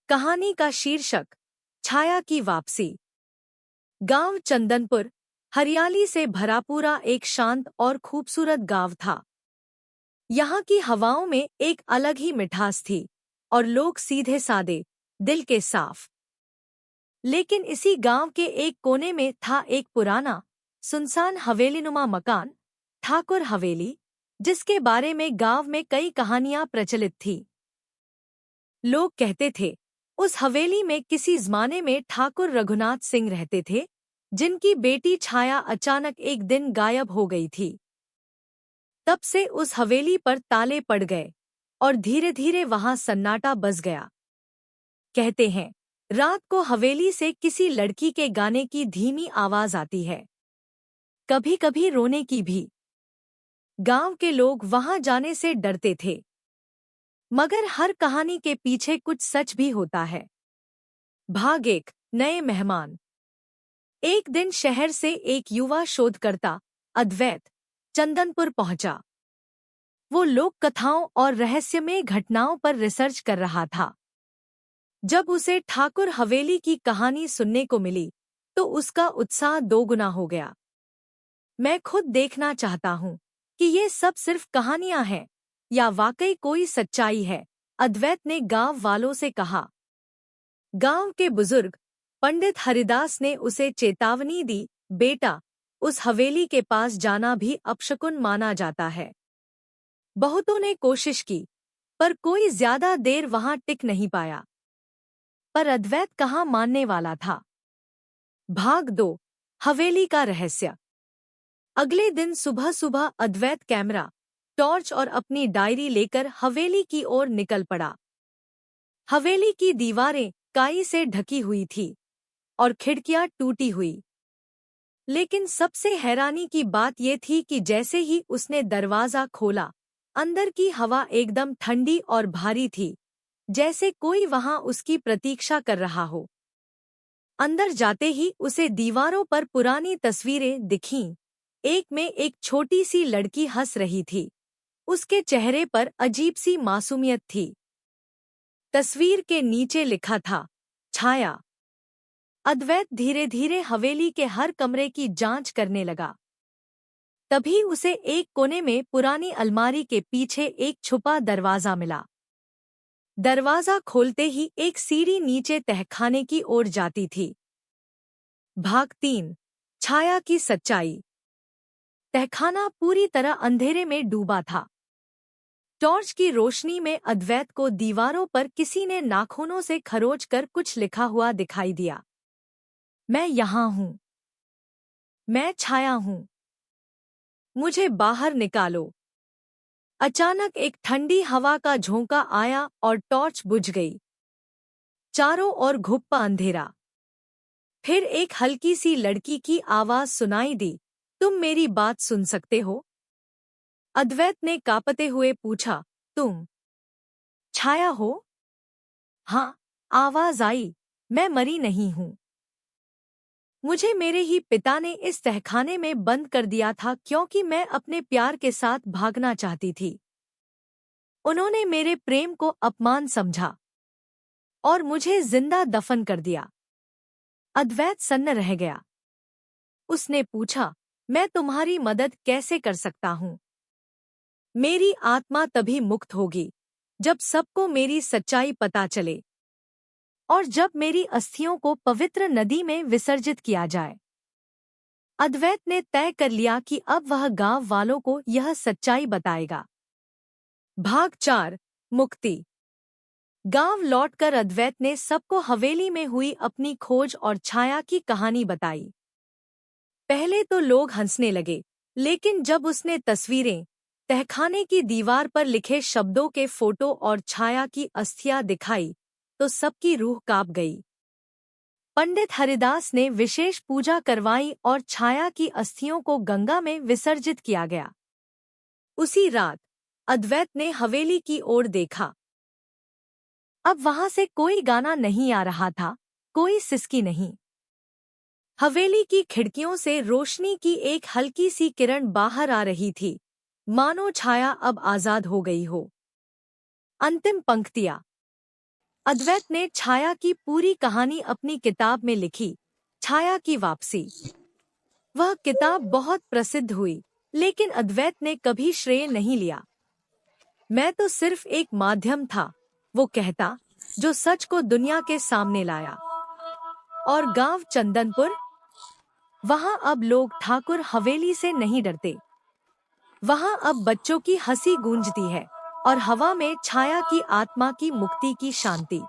कहानी का शीर्षक छाया की वापसी। गांव चंदनपुर हरियाली से भरा पूरा एक शांत और खूबसूरत गांव था। यहाँ की हवाओं में एक अलग ही मिठास थी और लोग सीधे सादे, दिल के साफ। लेकिन इसी गांव के एक कोने में था एक पुराना सुनसान हवेलीनुमा मकान, ठाकुर हवेली, जिसके बारे में गांव में कई कहानियां प्रचलित थी। लोग कहते थे उस हवेली में किसी ज़माने में ठाकुर रघुनाथ सिंह रहते थे, जिनकी बेटी छाया अचानक एक दिन गायब हो गई थी। तब से उस हवेली पर ताले पड़ गए और धीरे धीरे वहां सन्नाटा बस गया। कहते हैं रात को हवेली से किसी लड़की के गाने की धीमी आवाज आती है, कभी कभी रोने की भी। गांव के लोग वहां जाने से डरते थे, मगर हर कहानी के पीछे कुछ सच भी होता है। भाग एक, नए मेहमान। एक दिन शहर से एक युवा शोधकर्ता अद्वैत चंदनपुर पहुंचा। वो लोक कथाओं और रहस्यमय घटनाओं पर रिसर्च कर रहा था। जब उसे ठाकुर हवेली की कहानी सुनने को मिली तो उसका उत्साह दोगुना हो गया। मैं खुद देखना चाहता हूं कि ये सब सिर्फ कहानियां हैं या वाकई कोई सच्चाई है, अद्वैत ने गांव वालों से कहा। गांव के बुजुर्ग पंडित हरिदास ने उसे चेतावनी दी, बेटा, उस हवेली के पास जाना भी अपशकुन माना जाता है। बहुतों ने कोशिश की, पर कोई ज्यादा देर वहां टिक नहीं पाया। पर अद्वैत कहाँ मानने वाला था। भाग 2, हवेली का रहस्य। अगले दिन सुबह सुबह अद्वैत कैमरा, टॉर्च और अपनी डायरी लेकर हवेली की ओर निकल पड़ा। हवेली की दीवारें काई से ढकी हुई थी और खिड़कियां टूटी हुई। लेकिन सबसे हैरानी की बात यह थी कि जैसे ही उसने दरवाजा खोला, अंदर की हवा एकदम ठंडी और भारी थी, जैसे कोई वहां उसकी प्रतीक्षा कर रहा हो। अंदर जाते ही उसे दीवारों पर पुरानी तस्वीरें दिखीं। एक में एक छोटी सी लड़की हंस रही थी। उसके चेहरे पर अजीब सी मासूमियत थी। तस्वीर के नीचे लिखा था, छाया। अद्वैत धीरे धीरे हवेली के हर कमरे की जांच करने लगा। तभी उसे एक कोने में पुरानी अलमारी के पीछे एक छुपा दरवाजा मिला। दरवाजा खोलते ही एक सीढ़ी नीचे तहखाने की ओर जाती थी। भाग 3, छाया की सच्चाई। तहखाना पूरी तरह अंधेरे में डूबा था। टॉर्च की रोशनी में अद्वैत को दीवारों पर किसी ने नाखूनों से खरोच कर कुछ लिखा हुआ दिखाई दिया। मैं यहाँ हूँ। मैं छाया हूँ। मुझे बाहर निकालो। अचानक एक ठंडी हवा का झोंका आया और टॉर्च बुझ गई। चारों ओर घुप्पा अंधेरा। फिर एक हल्की सी लड़की की आवाज सुनाई दी, तुम मेरी बात सुन सकते हो? अद्वैत ने कांपते हुए पूछा, तुम छाया हो? हाँ, आवाज आई, मैं मरी नहीं हूँ। मुझे मेरे ही पिता ने इस तहखाने में बंद कर दिया था क्योंकि मैं अपने प्यार के साथ भागना चाहती थी। उन्होंने मेरे प्रेम को अपमान समझा और मुझे जिंदा दफन कर दिया। अद्वैत सन्न रह गया। उसने पूछा, मैं तुम्हारी मदद कैसे कर सकता हूँ? मेरी आत्मा तभी मुक्त होगी जब सबको मेरी सच्चाई पता चले और जब मेरी अस्थियों को पवित्र नदी में विसर्जित किया जाए। अद्वैत ने तय कर लिया कि अब वह गांव वालों को यह सच्चाई बताएगा। भाग 4, मुक्ति। गांव लौटकर अद्वैत ने सबको हवेली में हुई अपनी खोज और छाया की कहानी बताई। पहले तो लोग हंसने लगे, लेकिन जब उसने तस्वीरें, तहखाने की दीवार पर लिखे शब्दों के फोटो और छाया की अस्थियां दिखाई तो सबकी रूह कांप गई। पंडित हरिदास ने विशेष पूजा करवाई और छाया की अस्थियों को गंगा में विसर्जित किया गया। उसी रात अद्वैत ने हवेली की ओर देखा। अब वहां से कोई गाना नहीं आ रहा था, कोई सिसकी नहीं। हवेली की खिड़कियों से रोशनी की एक हल्की सी किरण बाहर आ रही थी, मानो छाया अब आजाद हो गई हो। अंतिम पंक्तियां। अद्वैत ने छाया की पूरी कहानी अपनी किताब में लिखी, छाया की वापसी। वह किताब बहुत प्रसिद्ध हुई, लेकिन अद्वैत ने कभी श्रेय नहीं लिया। मैं तो सिर्फ एक माध्यम था, वो कहता, जो सच को दुनिया के सामने लाया। और गांव चंदनपुर, वहां अब लोग ठाकुर हवेली से नहीं डरते। वहां अब बच्चों की हंसी गूंजती है और हवा में छाया की आत्मा की मुक्ति की शांति।